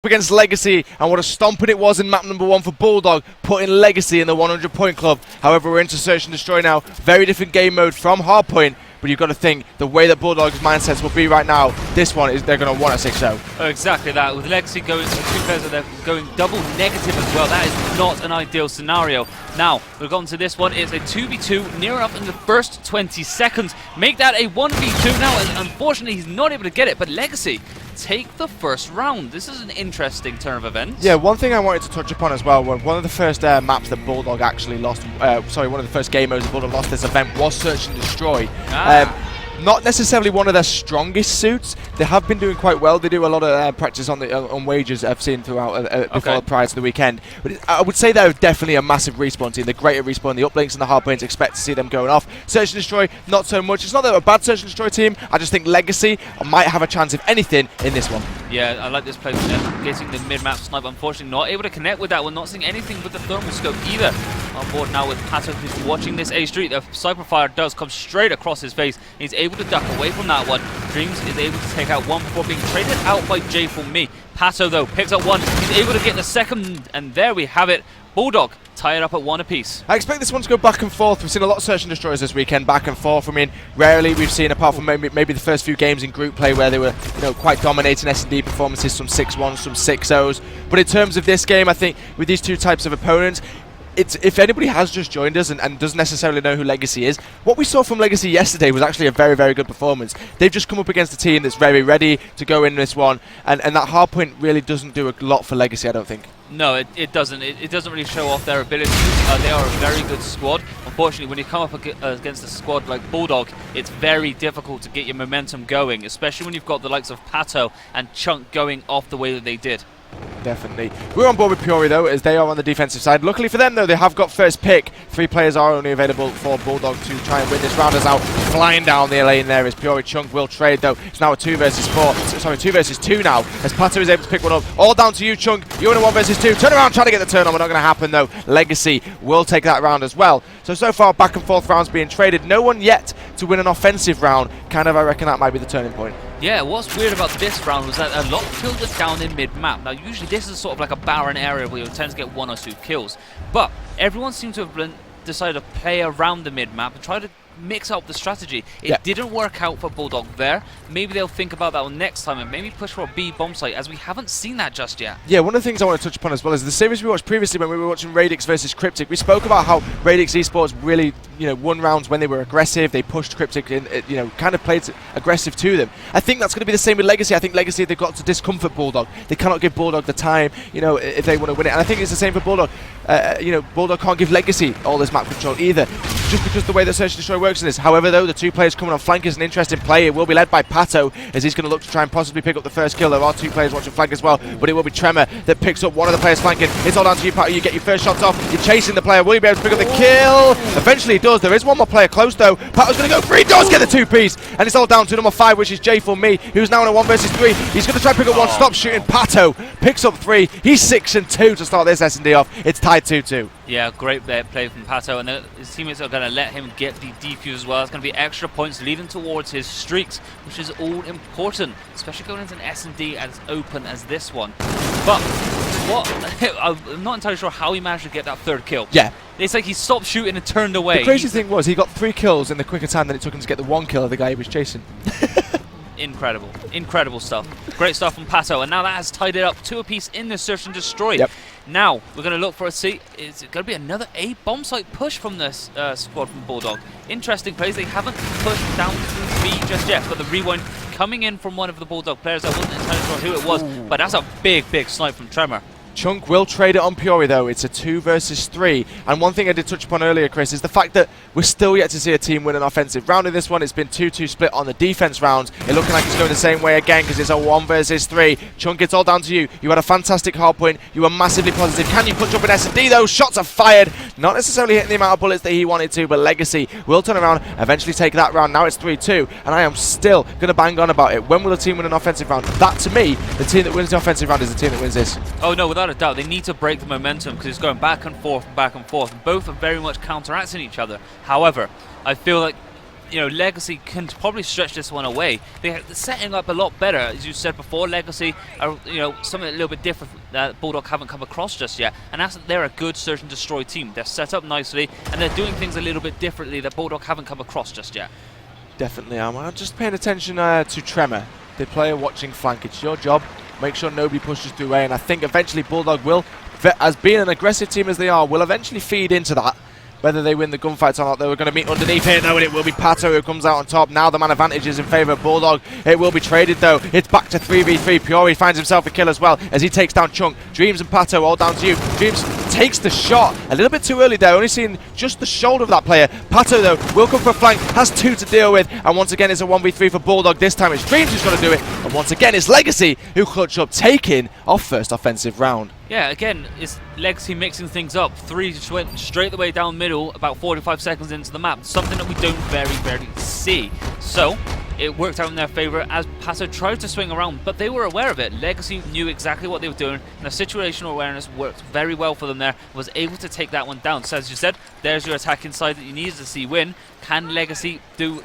Against Legacy, and what a stomping it was in map number 1 for Bulldog, putting Legacy in the 100-point club. However, we're into Search and Destroy now. Very different game mode from Hardpoint, but you've got to think the way that Bulldog's mindsets will be right now, this one is they're going to want a 6-0. Oh, exactly that. With Legacy going to 2 players that are going double negative as well, that is not an ideal scenario. Now, we've gotten to this one. It's a 2v2, near enough in the first 20 seconds. Make that a 1v2 now, and unfortunately he's not able to get it, but Legacy take the first round. This is an interesting turn of events. Yeah, one thing I wanted to touch upon as well, one of the first maps that Bulldog actually lost, sorry, one of the first game modes that Bulldog lost this event was Search and Destroy. Not necessarily one of their strongest suits. They have been doing quite well. They do a lot of practice on wages I've seen throughout prior to the weekend. But I would say they're definitely a massive respawn team. They're great at respawn. The uplinks and the hardpoints expect to see them going off. Search and Destroy, not so much. It's not that they're a bad Search and Destroy team. I just think Legacy might have a chance, if anything, in this one. Yeah, I like this play from them, getting the mid-map snipe. Unfortunately, not able to connect with that one. Not seeing anything with the thermal scope either. On board now with Pato, who's watching this A Street. The Cypher Fire does come straight across his face. He's able to duck away from that one. Dreams is able to take out one before being traded out by Jay for me. Pato, though, picks up one. He's able to get the second, and there we have it. Bulldog tie it up at 1 apiece. I expect this one to go back and forth. We've seen a lot of Search and Destroyers this weekend, back and forth. I mean, rarely we've seen, apart from maybe the first few games in group play where they were, quite dominating S&D performances, some 6-1s, some 6-0s. But in terms of this game, I think with these two types of opponents, if anybody has just joined us and doesn't necessarily know who Legacy is, what we saw from Legacy yesterday was actually a very, very good performance. They've just come up against a team that's very ready to go in this one, and that hardpoint really doesn't do a lot for Legacy, I don't think. No, it doesn't. It doesn't really show off their abilities. They are a very good squad. Unfortunately, when you come up against a squad like Bulldog, it's very difficult to get your momentum going, especially when you've got the likes of Pato and Chunk going off the way that they did. Definitely. We're on board with Puri, though, as they are on the defensive side. Luckily for them, though, they have got first pick. 3 players are only available for Bulldog to try and win this round. As out flying down the lane there is Puri. Chunk will trade, though. It's now a 2 versus 2 now, as Pato is able to pick one up. All down to you, Chunk. You're in a 1 versus 2. Turn around, trying to get the turn on. But not going to happen, though. Legacy will take that round as well. So far, back and forth rounds being traded. No one yet to win an offensive round. I reckon that might be the turning point. Yeah, what's weird about this round was that a lot of kills were down in mid-map. Now, usually this is sort of like a barren area where you tend to get 1 or 2 kills. But everyone seems to have decided to play around the mid-map and try to mix up the strategy. It didn't work out for Bulldog there. Maybe they'll think about that one next time and maybe push for a B bomb site, as we haven't seen that just yet. Yeah, one of the things I want to touch upon as well is the series we watched previously when we were watching Radix versus Cryptic. We spoke about how Radix Esports really, won rounds when they were aggressive. They pushed Cryptic in, kind of played aggressive to them. I think that's going to be the same with Legacy. I think Legacy, they've got to discomfort Bulldog. They cannot give Bulldog the time, if they want to win it. And I think it's the same for Bulldog. Bulldog can't give Legacy all this map control either, just because the way that Search and Destroy works in this. However, though, the 2 players coming on flank is an interesting play. It will be led by Pato, as he's going to look to try and possibly pick up the first kill. There are 2 players watching flank as well, but it will be Tremor that picks up one of the players flanking. It's all down to you, Pato. You get your first shots off. You're chasing the player. Will you be able to pick up the kill? Eventually he does. There is one more player close, though. Pato's going to go free. He does get the 2-piece, and it's all down to number 5, which is Jay for me, who's now in a 1 versus 3. He's going to try and pick up one. Stop shooting. Pato picks up 3. He's 6 and 2 to start this S&D off. It's tied 2-2. Yeah, great play from Pato, and his teammates are going to let him get the defuse as well. It's going to be extra points leading towards his streaks, which is all important, especially going into an S&D as open as this one. But I'm not entirely sure how he managed to get that 3rd kill. Yeah. It's like he stopped shooting and turned away. The crazy thing was he got 3 kills in the quicker time than it took him to get the 1 kill of the guy he was chasing. Incredible stuff. Great stuff from Pato, and now that has tied it up 2 apiece in the Search and Destroy. Yep. Now we're going to look for a C. Is it going to be another A bomb site push from this squad from Bulldog? Interesting plays. They haven't pushed down to B just yet, but the rewind coming in from one of the Bulldog players. I wasn't entirely sure who it was, but that's a big snipe from Tremor. Chunk will trade it on Puri, though. It's a 2 versus 3. And one thing I did touch upon earlier, Chris, is the fact that we're still yet to see a team win an offensive round in this one. It's been 2-2 split on the defense rounds. It looking like it's going the same way again, because it's a 1 versus 3. Chunk, it's all down to you. You had a fantastic hard point. You were massively positive. Can you punch up an S&D, though? Shots are fired. Not necessarily hitting the amount of bullets that he wanted to, but Legacy will turn around, eventually take that round. Now it's 3-2, and I am still going to bang on about it. When will a team win an offensive round? That, to me, the team that wins the offensive round is the team that wins this. Oh, no, without a doubt. They need to break the momentum, because it's going back and forth. Both are very much counteracting each other. However, I feel like Legacy can probably stretch this one away. They're setting up a lot better, as you said before. Legacy are, something a little bit different that Bulldog haven't come across just yet, and that's that they're a good search and destroy team. They're set up nicely, and they're doing things a little bit differently that Bulldog haven't come across just yet. Definitely am. I'm just paying attention to Tremor, the player watching flank. It's your job. Make sure nobody pushes through A, and I think eventually Bulldog will, as being an aggressive team as they are, will eventually feed into that. Whether they win the gunfights or not, they were going to meet underneath here, though, and it will be Pato who comes out on top. Now the man advantage is in favour of Bulldog. It will be traded, though. It's back to 3v3. Puri finds himself a kill as well as he takes down Chunk. Dreams and Pato all down to you. Dreams takes the shot a little bit too early there, only seeing just the shoulder of that player. Pato, though, will come for a flank, has 2 to deal with, and once again it's a 1v3 for Bulldog. This time it's Dreams who's going to do it, and once again it's Legacy who clutch up, taking our first offensive round. Yeah, again, it's Legacy mixing things up. 3 just went straight the way down middle, about 45 seconds into the map. Something that we don't very rarely see. So, it worked out in their favour as Pato tried to swing around, but they were aware of it. Legacy knew exactly what they were doing, and the situational awareness worked very well for them there, was able to take that one down. So, as you said, there's your attack inside that you needed to see win. Can Legacy do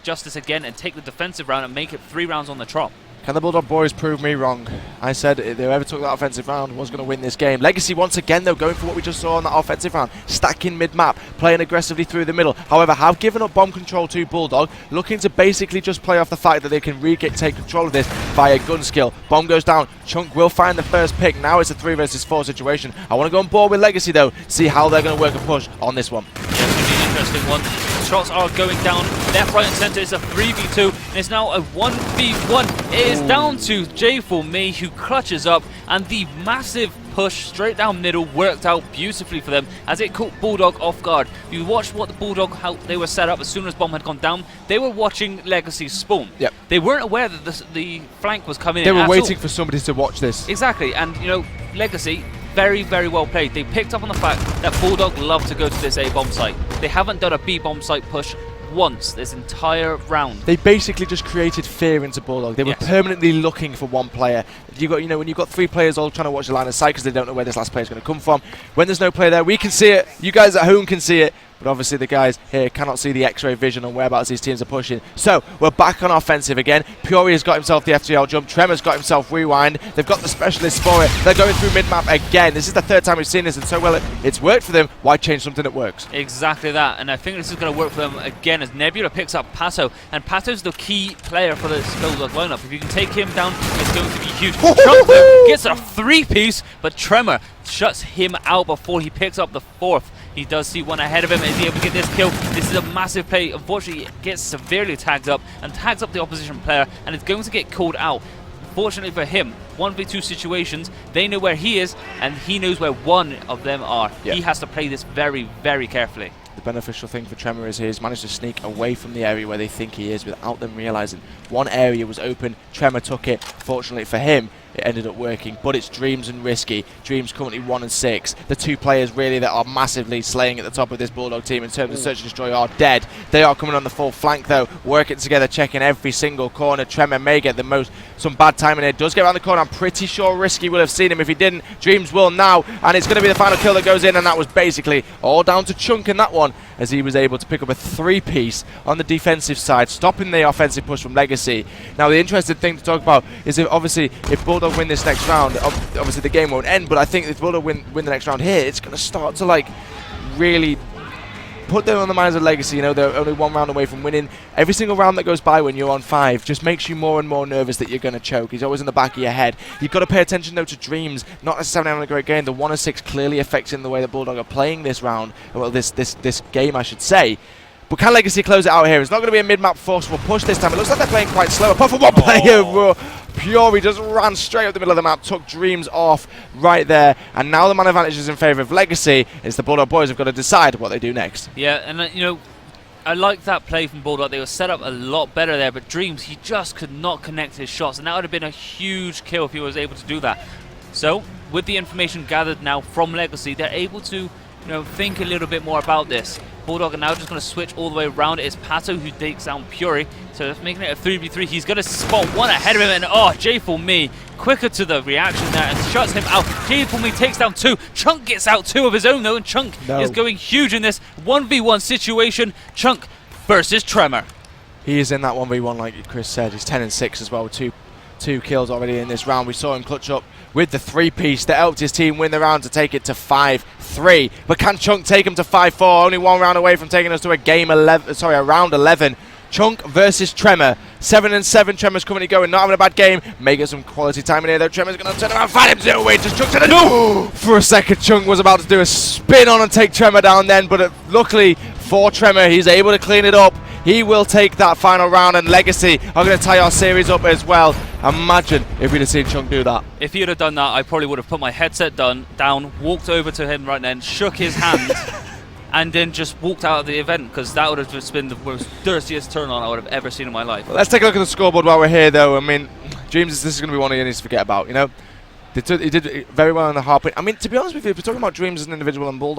justice again and take the defensive round and make it 3 rounds on the trot? Can the Bulldog boys prove me wrong? I said if whoever took that offensive round was going to win this game. Legacy once again, though, going for what we just saw on that offensive round. Stacking mid-map, playing aggressively through the middle. However, have given up bomb control to Bulldog, looking to basically just play off the fact that they can take control of this via gun skill. Bomb goes down. Chunk will find the first pick. Now it's a 3 versus 4 situation. I want to go on board with Legacy, though, see how they're going to work a push on this one. Yeah, it's going to be an interesting one. Shots are going down left, right and centre. It's a 3v2 and it's now a 1v1. It is down to J4Me who clutches up, and the massive push straight down middle worked out beautifully for them as it caught Bulldog off guard. You watched what the Bulldog, how they were set up as soon as bomb had gone down. They were watching Legacy spawn. Yep. They weren't aware that the flank was coming They in. were waiting for somebody to watch this. Exactly, and Legacy, very, very well played. They picked up on the fact that Bulldog love to go to this A bomb site. They haven't done a B bomb site push once this entire round. They basically just created fear into Bulldog. They were permanently looking for one player. You got, when you've got 3 players all trying to watch the line of sight because they don't know where this last player is going to come from. When there's no player there, we can see it. You guys at home can see it. But obviously the guys here cannot see the X-ray vision on whereabouts these teams are pushing. So we're back on offensive again. Puri has got himself the FTL jump. Tremor's got himself rewind. They've got the specialists for it. They're going through mid-map again. This is the 3rd time we've seen this, and so well it's worked for them. Why change something that works? Exactly that, and I think this is going to work for them again as Nebula picks up Pato, and Pato's the key player for this Bulldog lineup. If you can take him down, it's going to be huge. Trump though gets a 3-piece, but Tremor shuts him out before he picks up the 4th. He does see one ahead of him. Is he able to get this kill? This is a massive play. Unfortunately, it gets severely tagged up and tags up the opposition player, and it's going to get called out. Fortunately for him, 1v2 situations, they know where he is, and he knows where one of them are. Yep. He has to play this very, very carefully. The beneficial thing for Tremor is he's managed to sneak away from the area where they think he is without them realising. One area was open, Tremor took it. Fortunately for him, it ended up working, but it's Dreams and Risky. Dreams currently 1 and 6. The 2 players really that are massively slaying at the top of this Bulldog team in terms of search and destroy are dead. They are coming on the full flank though, working together, checking every single corner. Tremor may get some bad timing here. Does get around the corner. I'm pretty sure Risky will have seen him. If he didn't, Dreams will now, and it's going to be the final kill that goes in, and that was basically all down to Chunk in that one, as he was able to pick up a 3-piece on the defensive side, stopping the offensive push from Legacy. Now the interesting thing to talk about is if Bulldog win this next round, obviously the game won't end, but I think if Bulldog win the next round here, it's going to start to really put them on the minds of Legacy. They're only 1 round away from winning. Every single round that goes by when you're on 5 just makes you more and more nervous that you're going to choke. He's always in the back of your head. You've got to pay attention though to Dreams, not necessarily having a great game. The 1 and 6 clearly affecting the way the Bulldog are playing this round, well this game I should say. But can Legacy close it out here? It's not going to be a mid-map forceful push this time. It looks like they're playing quite slow. Apart from one player, Puri just ran straight up the middle of the map, took Dreams off right there. And now the man advantage is in favour of Legacy. It's the Bulldog boys have got to decide what they do next. Yeah, and I like that play from Bulldog. They were set up a lot better there, but Dreams, he just could not connect his shots. And that would have been a huge kill if he was able to do that. So, with the information gathered now from Legacy, they're able to think a little bit more about this. Bulldog are now just going to switch all the way around. It's Pato who takes down Puri, so that's making it a 3v3. He's going to spot one ahead of him, and J4Me quicker to the reaction there and shuts him out. J4Me takes down 2. Chunk gets out 2 of his own though, and Chunk is going huge in this 1v1 situation. Chunk versus Tremor. He is in that 1v1 like Chris said. He's 10 and 6 as well, with two kills already in this round. We saw him clutch up with the 3-piece that helped his team win the round to take it to 5-3. But can Chunk take him to 5-4? Only one round away from taking us to a round 11. Chunk versus Tremor. 7 and 7. Tremor's currently going, not having a bad game. May get some quality time in here though. Tremor's going to turn around, fight him 0 away. Just Chunk to the no! For a second, Chunk was about to do a spin on and take Tremor down then, but luckily for Tremor, he's able to clean it up. He will take that final round, and Legacy are going to tie our series up as well. Imagine if we'd have seen Chunk do that. If he would have done that, I probably would have put my headset down, walked over to him right then, shook his hand, and then just walked out of the event, because that would have just been the most dirtiest turn on I would have ever seen in my life. Well, let's take a look at the scoreboard while we're here, though. I mean, Dreams, this is going to be one he needs to forget about, you know? He did very well on the hard point. I mean, to be honest with you, if we're talking about Dreams as an individual and Bulldog,